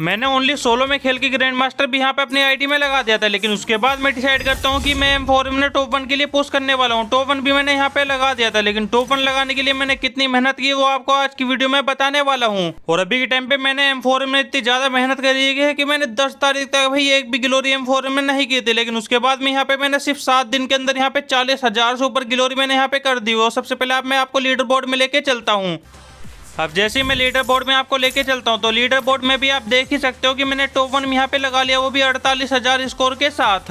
मैंने only solo में खेल के ग्रैंड मास्टर भी यहाँ पे अपनी आईडी में लगा दिया था, लेकिन उसके बाद मैं डिसाइड करता हूँ कि मैं M4 में टॉप 1 के लिए पुश करने वाला हूँ। टॉप 1 भी मैंने यहाँ पे लगा दिया था, लेकिन टॉप 1 लगाने के लिए मैंने कितनी मेहनत की वो आपको आज की वीडियो में बताने वाला हूँ। और अभी के टाइम पे मैंने M4 में इतनी ज्यादा मेहनत करी है कि मैंने 10 तारीख तक भाई एक भी ग्लोरी M4 में नहीं की थी, लेकिन उसके बाद में यहाँ पे मैंने सिर्फ 7 दिन के अंदर यहाँ पे 40,000 से ऊपर ग्लोरी मैंने यहाँ पे कर दी। और सबसे पहले मैं आपको लीडर बोर्ड में लेके चलता हूँ। अब जैसे ही मैं लीडर बोर्ड में आपको लेके चलता हूं तो लीडर बोर्ड में भी आप देख ही सकते हो कि मैंने टॉप 1 में यहाँ पे लगा लिया, वो भी 48,000 स्कोर के साथ।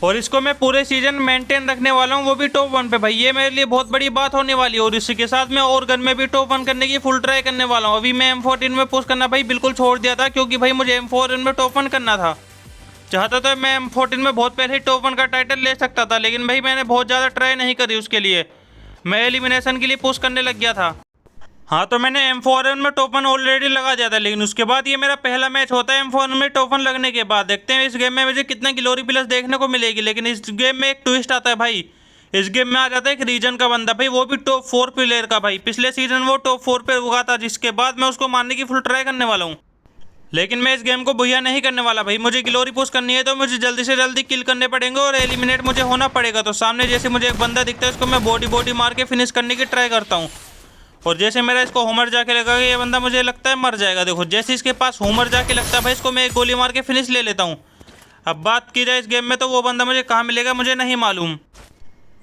और इसको मैं पूरे सीजन मेंटेन रखने वाला हूँ, वो भी टॉप 1 पे भाई। ये मेरे लिए बहुत बड़ी बात होने वाली है। और इसी के साथ मैं और गन में भी टॉप 1 करने की फुल ट्राई करने वाला हूँ। अभी मैं M14 में पुश करना भाई बिल्कुल छोड़ दिया था, क्योंकि भाई मुझे M14 में टॉप 1 करना था। चाहता तो मैं M14 में बहुत पहले ही टॉप 1 का टाइटल ले सकता था, लेकिन भाई मैंने बहुत ज़्यादा ट्राई नहीं करी उसके लिए। मैं एलिमिनेशन के लिए पुश करने लग गया था। हाँ, तो मैंने M4 में टॉप 1 ऑलरेडी लगा दिया था, लेकिन उसके बाद ये मेरा पहला मैच होता है M4 में टॉप 1 लगने के बाद। देखते हैं इस गेम में मुझे कितना ग्लोरी प्लस देखने को मिलेगी। लेकिन इस गेम में एक ट्विस्ट आता है भाई। इस गेम में आ जाता है एक रीजन का बंदा भाई, वो भी टॉप 4 प्लेयर का भाई। पिछले सीजन वो टॉप 4 पे हुआ था, जिसके बाद मैं उसको मारने की फुल ट्राई करने वाला हूँ। लेकिन मैं इस गेम को भैया नहीं करने वाला भाई। मुझे ग्लोरी पुश करनी है तो मुझे जल्दी से जल्दी किल करने पड़ेंगे और एलिमिनेट मुझे होना पड़ेगा। तो सामने जैसे मुझे एक बंदा दिखता है, उसको मैं बॉडी मार के फिनिश करने की ट्राई करता हूँ। और जैसे मेरा इसको होमर जाके लगा कि ये बंदा मुझे लगता है मर जाएगा। देखो जैसे इसके पास होमर जाके लगता है भाई, इसको मैं एक गोली मार के फिनिश ले लेता हूँ। अब बात की जाए इस गेम में तो वो बंदा मुझे कहाँ मिलेगा मुझे नहीं मालूम।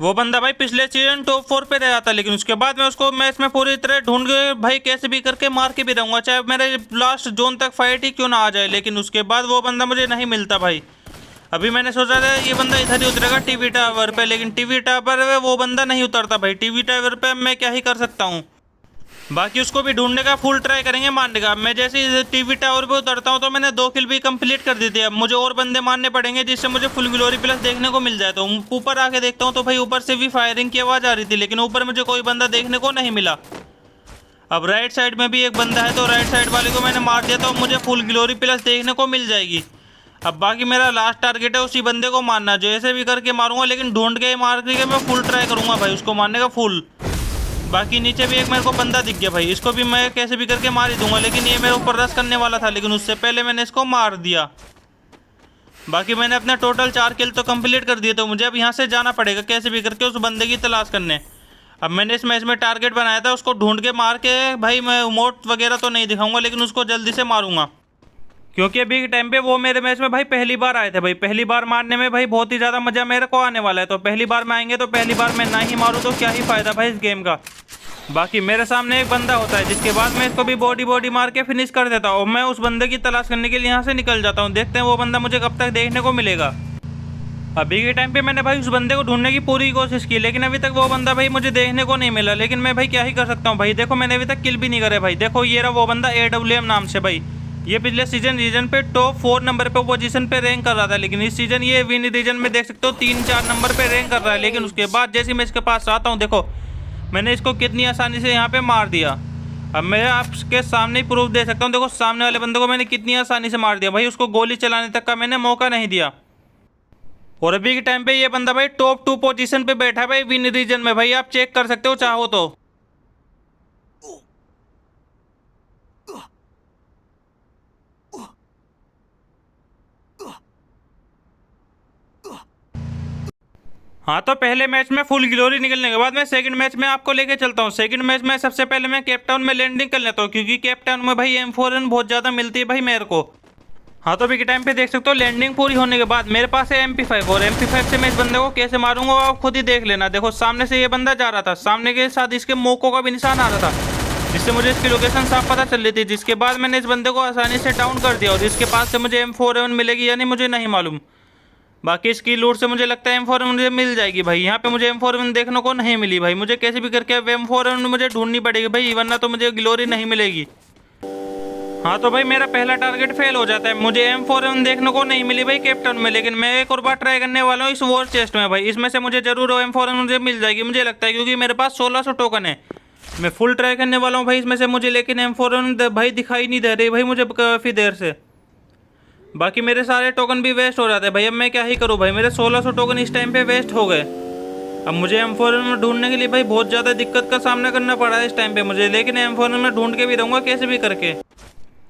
वो बंदा भाई पिछले सीजन टॉप 4 पे रहा था, लेकिन उसके बाद मैं उसको मैच में पूरी तरह ढूंढ के भाई कैसे भी करके मार के भी रहूँगा, चाहे मेरे लास्ट जोन तक फाइट ही क्यों ना आ जाए। लेकिन उसके बाद वो बंदा मुझे नहीं मिलता भाई। अभी मैंने सोचा था ये बंदा इधर ही उतरेगा टीवी टावर पे, लेकिन टीवी टावर पे वो बंदा नहीं उतरता भाई। टीवी टावर पे मैं क्या ही कर सकता हूँ। बाकी उसको भी ढूंढने का फुल ट्राई करेंगे मारने का। मैं जैसे ही टीवी टावर पे उतरता हूँ तो मैंने 2 किल भी कंप्लीट कर दी थी। अब मुझे और बंदे मारने पड़ेंगे जिससे मुझे फुल ग्लोरी प्लस देखने को मिल जाए। तो ऊपर आके देखता हूँ तो भाई ऊपर से भी फायरिंग की आवाज़ आ रही थी, लेकिन ऊपर मुझे कोई बंदा देखने को नहीं मिला। अब राइट साइड में भी एक बंदा है, तो राइट साइड वाले को मैंने मार दिया तो मुझे फुल ग्लोरी प्लस देखने को मिल जाएगी। अब बाकी मेरा लास्ट टारगेट है उसी बंदे को मारना, जो ऐसे भी करके मारूंगा, लेकिन ढूंढ के मार के मैं फुल ट्राई करूँगा भाई उसको मारने का फुल। बाकी नीचे भी एक मेरे को बंदा दिख गया भाई, इसको भी मैं कैसे भी करके मार ही दूंगा। लेकिन ये मेरे ऊपर रश करने वाला था, लेकिन उससे पहले मैंने इसको मार दिया। बाकी मैंने अपना टोटल 4 किल तो कंप्लीट कर दिए। तो मुझे अब यहाँ से जाना पड़ेगा कैसे भी करके उस बंदे की तलाश करने। अब मैंने इस मैच में टारगेट बनाया था, उसको ढूंढ के मार के भाई मैं इमोट वगैरह तो नहीं दिखाऊंगा, लेकिन उसको जल्दी से मारूंगा। क्योंकि अभी के टाइम पे वो मेरे मैच में भाई पहली बार आए थे भाई। पहली बार मारने में भाई बहुत ही ज़्यादा मज़ा मेरे को आने वाला है। तो पहली बार में आएंगे तो पहली बार मैं ना ही मारूँ तो क्या ही फ़ायदा भाई इस गेम का। बाकी मेरे सामने एक बंदा होता है, जिसके बाद मैं इसको भी बॉडी मार के फिनिश कर देता हूँ। मैं उस बंदे की तलाश करने के लिए यहाँ से निकल जाता हूँ। देखते हैं वो बंदा मुझे कब तक देखने को मिलेगा। अभी के टाइम पे मैंने भाई उस बंदे को ढूंढने की पूरी कोशिश की, लेकिन अभी तक वो बंदा भाई मुझे देखने को नहीं मिला। लेकिन मैं भाई क्या ही कर सकता हूँ भाई। देखो मैंने अभी तक किल भी नहीं करे भाई। देखो ये रहा वो बंदा AWM नाम से भाई। ये पिछले रीजन पे टॉप 4 नंबर पे पोजीशन पे रैंक कर रहा था, लेकिन इस सीजन ये विन रीजन में देख सकते हो 3-4 नंबर पे रैंक कर रहा है। लेकिन उसके बाद जैसे मैं इसके पास आता हूँ, देखो मैंने इसको कितनी आसानी से यहाँ पे मार दिया। अब मैं आपके सामने ही प्रूफ दे सकता हूँ। देखो सामने वाले बंदे को मैंने कितनी आसानी से मार दिया भाई। उसको गोली चलाने तक का मैंने मौका नहीं दिया। और अभी के टाइम पे ये बंदा भाई टॉप 2 पोजीशन पे बैठा है भाई विन रीजन में। भाई आप चेक कर सकते हो चाहो तो। हाँ, तो पहले मैच में फुल ग्लोरी निकलने के बाद मैं सेकंड मैच में आपको लेके चलता हूँ। सेकंड मैच में सबसे पहले मैं केप टाउन में लैंडिंग कर लेता हूँ, क्योंकि केप टाउन में भाई M4 बहुत ज़्यादा मिलती है भाई मेरे को। हाँ, तो अभी के टाइम पे देख सकते हो लैंडिंग पूरी होने के बाद मेरे पास है MP5, और MP5 से मैं इस बंदे को कैसे मारूंगा आप खुद ही देख लेना। देखो सामने से ये बंदा जा रहा था, सामने के साथ इसके मोको का भी निशान आ रहा था, जिससे मुझे इसकी लोकेशन साफ पता चल रही थी। जिसके बाद मैंने इस बंदे को आसानी से डाउन कर दिया, और इसके पास से मुझे M4 मिलेगी या नहीं मुझे नहीं मालूम। बाकी इसकी लूट से मुझे लगता है M4 मुझे मिल जाएगी भाई। यहाँ पे मुझे M4 देखने को नहीं मिली भाई। मुझे कैसे भी करके M4 मुझे ढूंढनी पड़ेगी भाई, वरना तो मुझे ग्लोरी नहीं मिलेगी। हाँ, तो भाई मेरा पहला टारगेट फेल हो जाता है। मुझे M4 देखने को नहीं मिली भाई कैप्टन में, लेकिन मैं एक और बार ट्राई करने वाला हूँ इस वॉर चेस्ट में भाई। इसमें से मुझे जरूर M4 मुझे मिल जाएगी मुझे लगता है, क्योंकि मेरे पास 1600 टोकन है। मैं फुल ट्राई करने वाला हूँ भाई इसमें से मुझे, लेकिन M4 भाई दिखाई नहीं दे रही भाई मुझे काफ़ी देर से। बाकी मेरे सारे टोकन भी वेस्ट हो जाते हैं भाई। अब मैं क्या ही करूँ भाई, मेरे 1600 टोकन इस टाइम पे वेस्ट हो गए। अब मुझे M4 में ढूंढने के लिए भाई बहुत ज़्यादा दिक्कत का सामना करना पड़ा है इस टाइम पे मुझे, लेकिन M4 में ढूंढ के भी रहूँगा कैसे भी करके।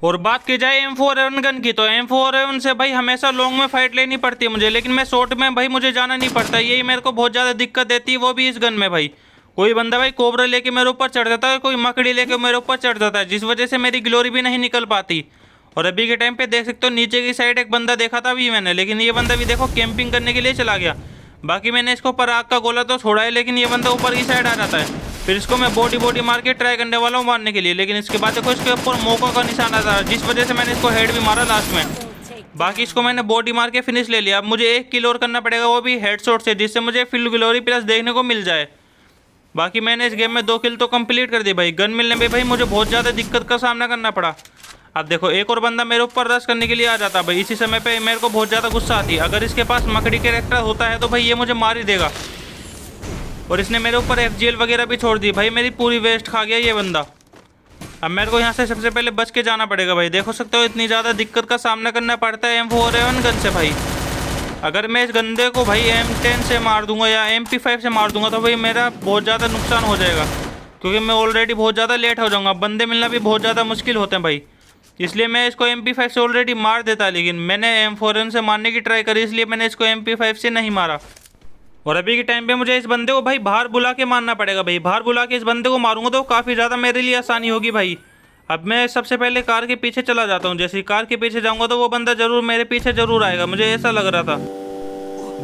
और बात की जाए M4A1 गन की, तो M4A1 से भाई हमेशा लॉन्ग में फाइट लेनी पड़ती है मुझे, लेकिन मैं शॉर्ट में भाई मुझे जाना नहीं पड़ता। यही मेरे को बहुत ज़्यादा दिक्कत देती है, वो भी इस गन में भाई। कोई बंदा भाई कोबरा लेके मेरे ऊपर चढ़ जाता है, कोई मकड़ी लेके मेरे ऊपर चढ़ जाता है, जिस वजह से मेरी ग्लोरी भी नहीं निकल पाती। और अभी के टाइम पे देख सकते हो नीचे की साइड एक बंदा देखा था अभी मैंने, लेकिन ये बंदा भी देखो कैंपिंग करने के लिए चला गया। बाकी मैंने इसको ऊपर आग का गोला तो छोड़ा है, लेकिन ये बंदा ऊपर की साइड आ जाता है। फिर इसको मैं बॉडी मार के ट्राई करने वाला हूँ मारने के लिए, लेकिन इसके बाद देखो इसके ऊपर मौका का निशान आता है, जिस वजह से मैंने इसको हेड भी मारा लास्ट में। बाकी इसको मैंने बॉडी मार के फिनिश ले लिया। अब मुझे 1 किल और करना पड़ेगा, वो भी हेडशॉट से, जिससे मुझे फुल ग्लोरी प्लस देखने को मिल जाए। बाकी मैंने इस गेम में 2 किल तो कंप्लीट कर दी भाई। गन मिलने में भाई मुझे बहुत ज़्यादा दिक्कत का सामना करना पड़ा। अब देखो एक और बंदा मेरे ऊपर रश करने के लिए आ जाता भाई। इसी समय पे मेरे को बहुत ज़्यादा गुस्सा आती है। अगर इसके पास मकड़ी कैरेक्टर होता है तो भाई ये मुझे मार ही देगा। और इसने मेरे ऊपर FGL वगैरह भी छोड़ दी भाई, मेरी पूरी वेस्ट खा गया ये बंदा। अब मेरे को यहाँ से सबसे पहले बच के जाना पड़ेगा भाई। देखो सकते हो इतनी ज़्यादा दिक्कत का सामना करना पड़ता है M4A1 गन से भाई। अगर मैं इस गंदे को भाई M10 से मार दूंगा या MP5 से मार दूंगा तो भाई मेरा बहुत ज़्यादा नुकसान हो जाएगा, क्योंकि मैं ऑलरेडी बहुत ज़्यादा लेट हो जाऊंगा। बंदे मिलना भी बहुत ज़्यादा मुश्किल होते हैं भाई, इसलिए मैं इसको MP5 से ऑलरेडी मार देता। लेकिन मैंने M4A1 से मारने की ट्राई करी, इसलिए मैंने इसको MP5 से नहीं मारा। और अभी के टाइम पे मुझे इस बंदे को भाई बाहर बुला के मारना पड़ेगा भाई। बाहर बुला के इस बंदे को मारूंगा तो काफ़ी ज़्यादा मेरे लिए आसानी होगी भाई। अब मैं सबसे पहले कार के पीछे चला जाता हूँ। जैसे ही कार के पीछे जाऊँगा तो वो बंदा ज़रूर मेरे पीछे ज़रूर आएगा, मुझे ऐसा लग रहा था।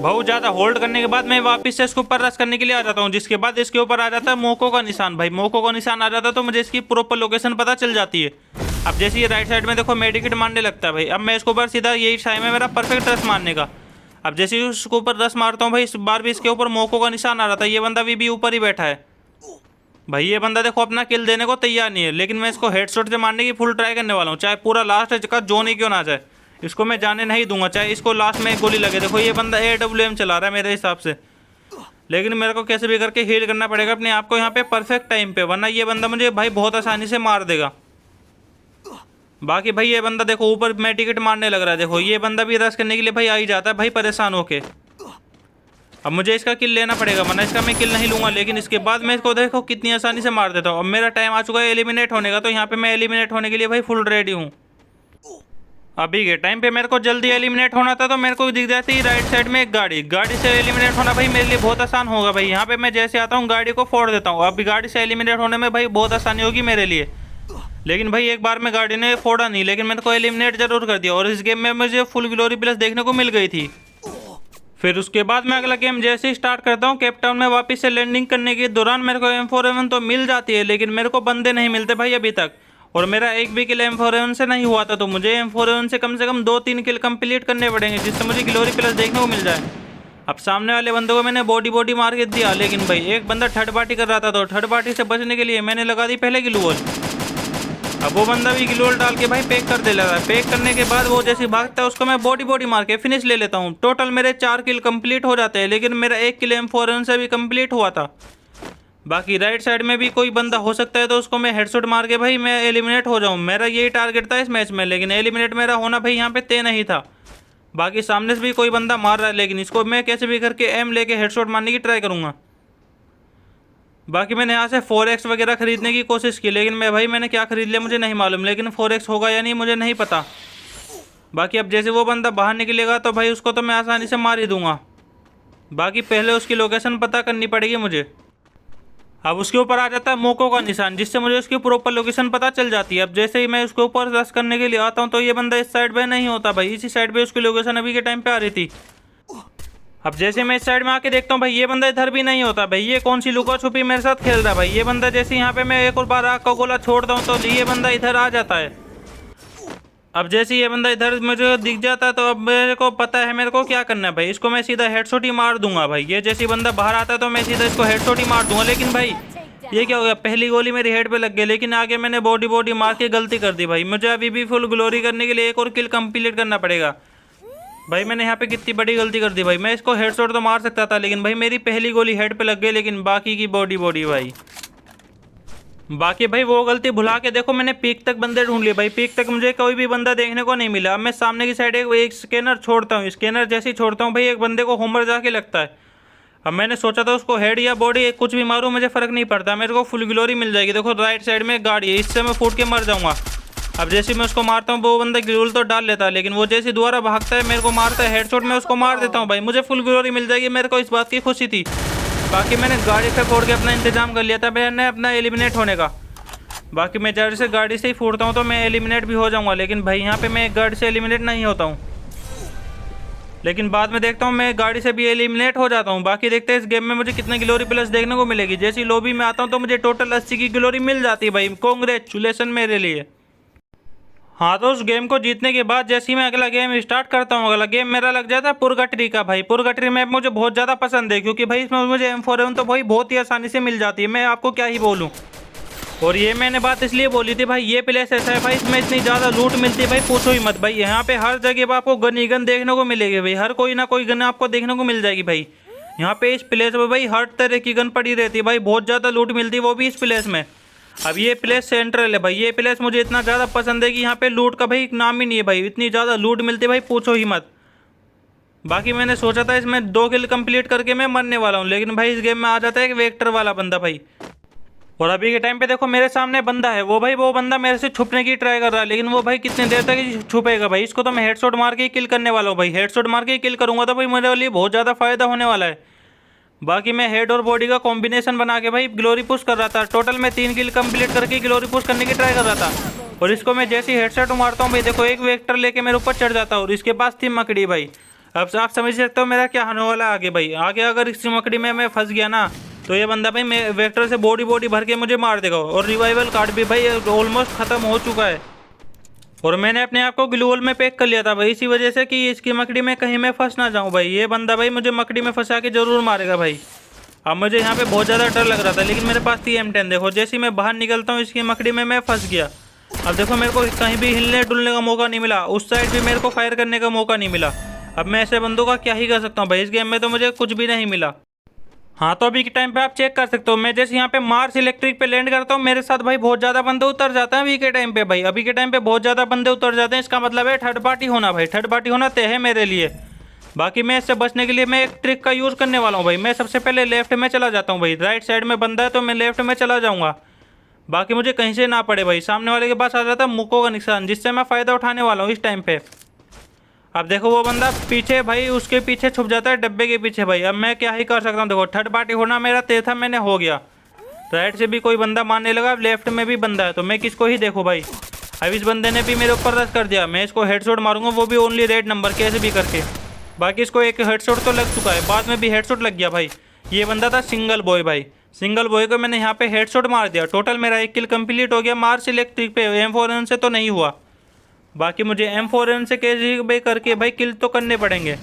बहुत ज़्यादा होल्ड करने के बाद मैं वापस से इसके ऊपर रश करने के लिए आ जाता हूँ, जिसके बाद इसके ऊपर आ जाता है मोको का निशान भाई। मोको का निशान आ जाता है तो मुझे इसकी प्रॉपर लोकेशन पता चल जाती है। अब जैसे ये राइट साइड में देखो मेडिकेट मारने लगता है भाई। अब मैं इसके ऊपर सीधा यही टाइम है मेरा परफेक्ट रश मारने का। अब जैसे ही उसके ऊपर रश मारता हूँ भाई, इस बार भी इसके ऊपर मोको का निशान आ रहा था। ये बंदा भी ऊपर ही बैठा है भाई। ये बंदा देखो अपना किल देने को तैयार नहीं है, लेकिन मैं इसको हेडशॉट से मारने की फुल ट्राई करने वाला हूँ, चाहे पूरा लास्ट का जोन ही क्यों ना जाए। इसको मैं जाने नहीं दूंगा, चाहे इसको लास्ट में एक गोली लगे। देखो ये बंदा AWM चला रहा है मेरे हिसाब से, लेकिन मेरे को कैसे भी करके हील करना पड़ेगा अपने आप को यहाँ पे परफेक्ट टाइम पे, वरना ये बंदा मुझे भाई बहुत आसानी से मार देगा। बाकी भाई ये बंदा देखो ऊपर मेडिकेट मारने लग रहा है। देखो ये बंदा भी रश करने के लिए भाई आ ही जाता है भाई परेशान होके। अब मुझे इसका किल लेना पड़ेगा, वरना इसका मैं किल नहीं लूँगा। लेकिन इसके बाद मैं इसको देखो कितनी आसानी से मार देता हूँ। अब मेरा टाइम आ चुका है एलिमिनेट होने का, तो यहाँ पे मैं एलिमिनेट होने के लिए भाई फुल रेडी हूँ। अभी के टाइम पे मेरे को जल्दी एलिमिनेट होना था, तो मेरे को दिख जाती है राइट साइड में एक गाड़ी से एलिमिनेट होना भाई मेरे लिए बहुत आसान होगा भाई। यहाँ पे मैं जैसे आता हूँ गाड़ी को फोड़ देता हूँ। अभी गाड़ी से एलिमिनेट होने में भाई बहुत आसानी होगी मेरे लिए। लेकिन भाई एक बार में गाड़ी ने फोड़ा नहीं, लेकिन मैंने को एलिमिनेट जरूर कर दिया। और इस गेम में मुझे फुल ग्लोरी प्लस देखने को मिल गई थी। फिर उसके बाद मैं अगला गेम जैसे ही स्टार्ट करता हूँ, केप टाउन में वापस से लैंडिंग करने के दौरान मेरे को M4A1 तो मिल जाती है, लेकिन मेरे को बंदे नहीं मिलते भाई अभी तक। और मेरा एक भी किल M4A1 से नहीं हुआ था, तो मुझे M4A1 से कम 2-3 किल कंप्लीट करने पड़ेंगे, जिससे मुझे ग्लोरी प्लस देखने को मिल जाए। अब सामने वाले बंदे को मैंने बॉडी मार के दिया, लेकिन भाई एक बंदा थर्ड पार्टी कर रहा था, तो थर्ड पार्टी से बचने के लिए मैंने लगा दी पहले ग्लू वॉल। अब वो बंदा भी ग्लू वॉल डाल के भाई पैक कर दे रहा है। पैक करने के बाद वो जैसे भागता है उसको मैं बॉडी मार के फिनिश ले लेता हूँ। टोटल मेरे 4 किल कंप्लीट हो जाते हैं, लेकिन मेरा 1 किल M4A1 से भी कंप्लीट हुआ था। बाकी राइट साइड में भी कोई बंदा हो सकता है, तो उसको मैं हेडशॉट मार के भाई मैं एलिमिनेट हो जाऊँ। मेरा यही टारगेट था इस मैच में, लेकिन एलिमिनेट मेरा होना भाई यहाँ पे तय नहीं था। बाकी सामने से भी कोई बंदा मार रहा है, लेकिन इसको मैं कैसे भी करके एम लेके हेडशॉट मारने की ट्राई करूँगा। बाकी मैंने यहाँ से 4x वगैरह खरीदने की कोशिश की, लेकिन मैंने क्या खरीद लिया मुझे नहीं मालूम, लेकिन 4x होगा या नहीं मुझे नहीं पता। बाकी अब जैसे वो बंदा बाहर निकलेगा तो भाई उसको तो मैं आसानी से मार ही दूंगा। बाकी पहले उसकी लोकेशन पता करनी पड़ेगी मुझे। अब उसके ऊपर आ जाता है मोको का निशान, जिससे मुझे उसकी प्रॉपर लोकेशन पता चल जाती है। अब जैसे ही मैं उसके ऊपर रश करने के लिए आता हूँ, तो ये बंदा इस साइड पे नहीं होता भाई, इसी साइड पे उसकी लोकेशन अभी के टाइम पे आ रही थी। अब जैसे मैं इस साइड में आके देखता हूँ भाई ये बंदा इधर भी नहीं होता भाई। ये कौन सी लुका छुपी मेरे साथ खेल रहा है भाई। ये बंदा जैसे यहाँ पे मैं एक और बार आग का गोला छोड़ता हूँ, तो ये बंदा इधर आ जाता है। अब जैसे ये बंदा इधर मुझे दिख जाता है, तो अब मेरे को पता है मेरे को क्या करना है भाई। इसको मैं सीधा हेडशॉट ही मार दूंगा भाई। ये जैसे बंदा बाहर आता है तो मैं सीधा इसको हेडशॉट ही मार दूंगा। लेकिन भाई ये क्या हो गया, पहली गोली मेरी हेड पे लग गई, लेकिन आगे मैंने बॉडी मार के गलती कर दी भाई। मुझे अभी भी फुल ग्लोरी करने के लिए एक और किल कंप्लीट करना पड़ेगा भाई। मैंने यहाँ पे कितनी बड़ी गलती कर दी भाई। मैं इसको हेडशॉट तो मार सकता था, लेकिन भाई मेरी पहली गोली हेड पे लग गई, लेकिन बाकी की बॉडी भाई। बाकी भाई वो गलती भुला के देखो मैंने पीक तक बंदे ढूंढ लिए भाई। पीक तक मुझे कोई भी बंदा देखने को नहीं मिला। अब मैं सामने की साइड एक स्कैनर छोड़ता हूँ। स्कैनर जैसे ही छोड़ता हूँ भाई एक बंदे को होमर जाके लगता है। अब मैंने सोचा था उसको हेड या बॉडी कुछ भी मारूँ मुझे फ़र्क नहीं पड़ता, मेरे को फुल ग्लोरी मिल जाएगी। देखो राइट साइड में गाड़ी है, इससे मैं फूट के मर जाऊँगा। अब जैसे मैं उसको मारता हूँ वो बंदा ग्लूल तो डाल लेता है, लेकिन वो जैसे दोबारा भागता है मेरे को मारता है हेडशॉट, मैं उसको मार देता हूँ भाई, मुझे फुल ग्लोरी मिल जाएगी, मेरे को इस बात की खुशी थी। बाकी मैंने गाड़ी से फोड़ के अपना इंतजाम कर लिया था मैंने अपना एलिमिनेट होने का। बाकी मैं जब से गाड़ी से ही फोड़ता हूँ तो मैं एलिमिनेट भी हो जाऊँगा, लेकिन भाई यहाँ पे मैं एक गाड़ी से एलिमिनेट नहीं होता हूँ, लेकिन बाद में देखता हूँ मैं गाड़ी से भी एलिमिनेट हो जाता हूँ। बाकी देखते हैं इस गेम में मुझे कितने ग्लोरी प्लस देखने को मिलेगी। जैसी लॉबी में आता हूँ तो मुझे टोटल 80 की ग्लोरी मिल जाती है भाई, कॉन्ग्रेचुलेसन मेरे लिए। हाँ तो उस गेम को जीतने के बाद जैसे ही मैं अगला गेम स्टार्ट करता हूँ, अगला गेम मेरा लग जाता है पुरगटरी का भाई। पुरगटरी मैप मुझे बहुत ज़्यादा पसंद है क्योंकि भाई इसमें मुझे M4 तो भाई बहुत ही आसानी से मिल जाती है, मैं आपको क्या ही बोलूँ। और ये मैंने बात इसलिए बोली थी भाई, ये प्लेस ऐसा है भाई इसमें इतनी ज़्यादा लूट मिलती है भाई पूछो ही मत भाई। यहाँ पे हर जगह पर आपको गन ही गन देखने को मिलेगी भाई, हर कोई ना कोई गन आपको देखने को मिल जाएगी भाई। यहाँ पे इस प्लेस में भाई हर तरह की गन पड़ी रहती है भाई, बहुत ज़्यादा लूट मिलती है वो भी इस प्लेस में। अब ये प्लेस सेंट्रल है भाई, ये प्लेस मुझे इतना ज़्यादा पसंद है कि यहाँ पे लूट का भाई नाम ही नहीं है भाई, इतनी ज़्यादा लूट मिलती है भाई पूछो ही मत। बाकी मैंने सोचा था इसमें 2 किल कंप्लीट करके मैं मरने वाला हूँ, लेकिन भाई इस गेम में आ जाता है एक वेक्टर वाला बंदा भाई। और अभी के टाइम पे देखो मेरे सामने बंदा है, वो बंदा मेरे से छुपने की ट्राई कर रहा है, लेकिन वो भाई कितनी देर तक छुपेगा भाई। इसको तो मैं हेडशॉट मार के ही किल करने वाला हूँ भाई, हेडशॉट मार के ही किल करूँगा तो भाई मेरे लिए बहुत ज़्यादा फायदा होने वाला है। बाकी मैं हेड और बॉडी का कॉम्बिनेशन बना के भाई ग्लोरी पुश कर रहा था, टोटल मैं 3 किल कंप्लीट करके ग्लोरी पुश करने की ट्राई कर रहा था। और इसको मैं जैसे ही हेडशॉट मारता हूँ भाई देखो एक वेक्टर लेके मेरे ऊपर चढ़ जाता है और इसके पास थी मकड़ी भाई। अब आप समझ सकते हो मेरा क्या होने वाला आगे भाई, आगे अगर इस मकड़ी में मैं फंस गया ना तो ये बंदा भाई मैं वेक्टर से बॉडी भर के मुझे मार देगा। और रिवाइवल कार्ड भी भाई ऑलमोस्ट ख़त्म हो चुका है और मैंने अपने आप को ग्लूवल में पैक कर लिया था भाई इसी वजह से कि इसकी मकड़ी में कहीं मैं फंस ना जाऊँ भाई। ये बंदा भाई मुझे मकड़ी में फंसा के ज़रूर मारेगा भाई। अब मुझे यहाँ पे बहुत ज़्यादा डर लग रहा था, लेकिन मेरे पास थी M10। देखो जैसे ही मैं बाहर निकलता हूँ इसकी मकड़ी में मैं फंस गया। अब देखो मेरे को कहीं भी हिलने डुलने का मौका नहीं मिला, उस साइड भी मेरे को फायर करने का मौका नहीं मिला। अब मैं ऐसे बंदों का क्या ही कर सकता हूँ भाई, इस गेम में तो मुझे कुछ भी नहीं मिला। हाँ तो अभी के टाइम पे आप चेक कर सकते हो, मैं जैसे यहाँ पे मार्स इलेक्ट्रिक पे लैंड करता हूँ मेरे साथ भाई बहुत ज़्यादा बंदे उतर जाते हैं अभी के टाइम पे भाई। अभी के टाइम पे बहुत ज़्यादा बंदे उतर जाते हैं, इसका मतलब है थर्ड पार्टी होना भाई, थर्ड पार्टी होना तय है मेरे लिए। बाकी मैं इससे बचने के लिए मैं एक ट्रिक का यूज़ करने वाला हूँ भाई। मैं सबसे पहले लेफ्ट में चला जाता हूँ भाई, राइट साइड में बंदा है तो मैं लेफ्ट में चला जाऊँगा, बाकी मुझे कहीं से ना पड़े भाई। सामने वाले के पास आ जाता है मुक्कों का निशान, जिससे मैं फ़ायदा उठाने वाला हूँ इस टाइम पे। अब देखो वो बंदा पीछे भाई उसके पीछे छुप जाता है डब्बे के पीछे भाई। अब मैं क्या ही कर सकता हूँ, देखो थर्ड पार्टी होना मेरा तय था, मैंने हो गया। राइट से भी कोई बंदा मारने लगा, अब लेफ्ट में भी बंदा है तो मैं किसको ही देखूँ भाई। अब इस बंदे ने भी मेरे ऊपर रश कर दिया, मैं इसको हेडशॉट मारूंगा वो भी ओनली रेड नंबर कैसे भी करके। बाकी इसको एक हेडशॉट तो लग चुका है, बाद में भी हेडशॉट लग गया भाई। ये बंदा था सिंगल बॉय भाई, सिंगल बॉय को मैंने यहाँ पे हेडशॉट मार दिया। टोटल मेरा 1 किल कंप्लीट हो गया मार्स इलेक्ट्रिक पे, M4 से तो नहीं हुआ। बाकी मुझे M4 से कैसे भाई करके भाई किल तो करने पड़ेंगे।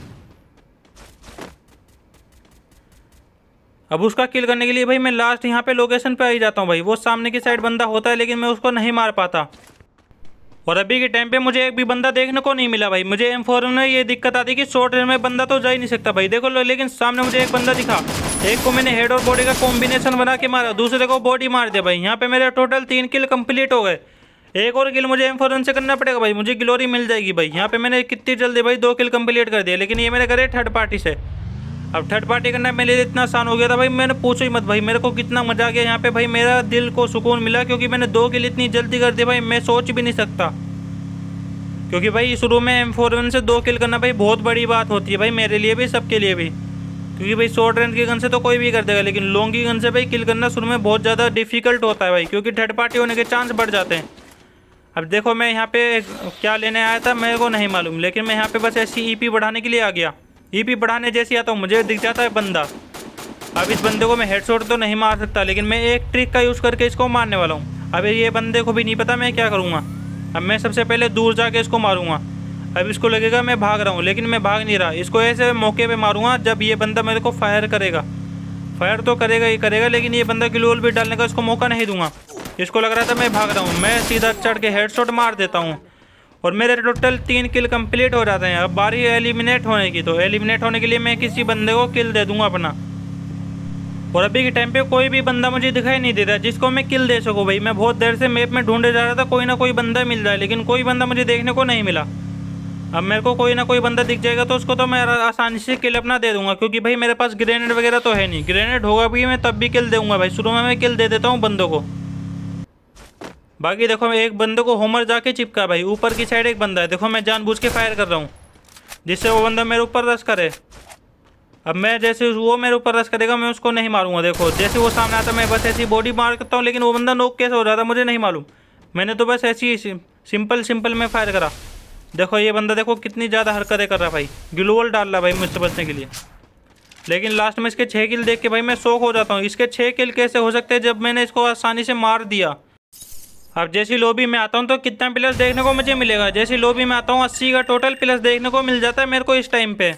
अब उसका किल करने के लिए भाई मैं लास्ट यहाँ पे लोकेशन पे आ ही जाता हूँ भाई। वो सामने की साइड बंदा होता है लेकिन मैं उसको नहीं मार पाता। और अभी के टाइम पे मुझे एक भी बंदा देखने को नहीं मिला भाई। मुझे M4 में ये दिक्कत आती है कि शॉर्ट रेंज में बंदा तो जा ही नहीं सकता भाई। देखो लेकिन सामने मुझे एक बंदा दिखा, एक को मैंने हेड और बॉडी का कॉम्बिनेशन बना के मारा, दूसरे को बॉडी मार दिया भाई। यहाँ पे मेरे टोटल 3 किल कंप्लीट हो गए। एक और किल मुझे M4 से करना पड़ेगा भाई, मुझे ग्लोरी मिल जाएगी भाई। यहाँ पे मैंने कितनी जल्दी भाई 2 किल कंप्लीट कर दिया, लेकिन ये मैंने करे थर्ड पार्टी से। अब थर्ड पार्टी करना मेरे लिए इतना आसान हो गया था भाई, मैंने पूछो ही मत भाई। मेरे को कितना मजा आ गया यहाँ पे भाई, मेरा दिल को सुकून मिला क्योंकि मैंने 2 किल इतनी जल्दी कर दिया भाई, मैं सोच भी नहीं सकता। क्योंकि भाई शुरू में M4 से 2 किल करना भाई बहुत बड़ी बात होती है भाई, मेरे लिए भी सबके लिए भी। क्योंकि भाई शॉर्ट रेंज की गन से तो कोई भी कर देगा, लेकिन लॉन्ग की गन से भाई किल करना शुरू में बहुत ज़्यादा डिफिकल्ट होता है भाई, क्योंकि थर्ड पार्टी होने के चांस बढ़ जाते हैं। अब देखो मैं यहाँ पे क्या लेने आया था मेरे को नहीं मालूम, लेकिन मैं यहाँ पे बस ऐसी EP बढ़ाने के लिए आ गया। EP बढ़ाने जैसे आता हूँ मुझे दिख जाता है बंदा। अब इस बंदे को मैं हेडशॉट तो नहीं मार सकता, लेकिन मैं एक ट्रिक का यूज़ करके इसको मारने वाला हूँ। अब ये बंदे को भी नहीं पता मैं क्या करूँगा। अब मैं सबसे पहले दूर जाके इसको मारूँगा। अब इसको लगेगा मैं भाग रहा हूँ, लेकिन मैं भाग नहीं रहा। इसको ऐसे मौके पे मारूँगा जब ये बंदा मेरे को फायर करेगा। फायर तो करेगा ही करेगा, लेकिन ये बंदा ग्लूवल भी डालने का इसको मौका नहीं दूंगा। इसको लग रहा था मैं भाग रहा हूँ, मैं सीधा चढ़ के हेडशॉट मार देता हूँ और मेरे टोटल 3 किल कंप्लीट हो जाते हैं। अब बारी एलिमिनेट होने की, तो एलिमिनेट होने के लिए मैं किसी बंदे को किल दे दूंगा अपना। और अभी के टाइम पे कोई भी बंदा मुझे दिखाई नहीं देता जिसको मैं किल दे सकूँ भाई। मैं बहुत देर से मैप में ढूंढे जा रहा था, कोई ना कोई बंदा मिल जाए, लेकिन कोई बंदा मुझे देखने को नहीं मिला। अब मेरे को कोई ना कोई बंदा दिख जाएगा तो उसको तो मैं आसानी से किल अपना दे दूंगा, क्योंकि भाई मेरे पास ग्रेनेड वगैरह तो है नहीं। ग्रेनेड होगा भी मैं तब भी किल दूंगा भाई, शुरू में मैं किल दे देता हूँ बंदों को। बाकी देखो एक बंदे को होमर जाके चिपका भाई, ऊपर की साइड एक बंदा है, देखो मैं जानबूझ के फायर कर रहा हूँ जिससे वो बंदा मेरे ऊपर रश करे। अब मैं जैसे वो मेरे ऊपर रश करेगा मैं उसको नहीं मारूंगा। देखो जैसे वो सामने आता मैं बस ऐसी बॉडी मार करता हूँ, लेकिन वो बंदा नोक कैसे हो जाता मुझे नहीं मालूम। मैंने तो बस ऐसी सिंपल में फायर करा। देखो ये बंदा देखो कितनी ज़्यादा हरकतें कर रहा भाई, ग्लूवल डाल रहा भाई मुझसे बचने के लिए। लेकिन लास्ट में इसके 6 किल देख के भाई मैं शौक हो जाता हूँ। इसके 6 किल कैसे हो सकते हैं जब मैंने इसको आसानी से मार दिया। अब जैसी लॉबी में आता हूँ तो कितना प्लस देखने को मुझे मिलेगा। जैसी लॉबी में आता हूँ 80 का टोटल प्लस देखने को मिल जाता है मेरे को इस टाइम पे।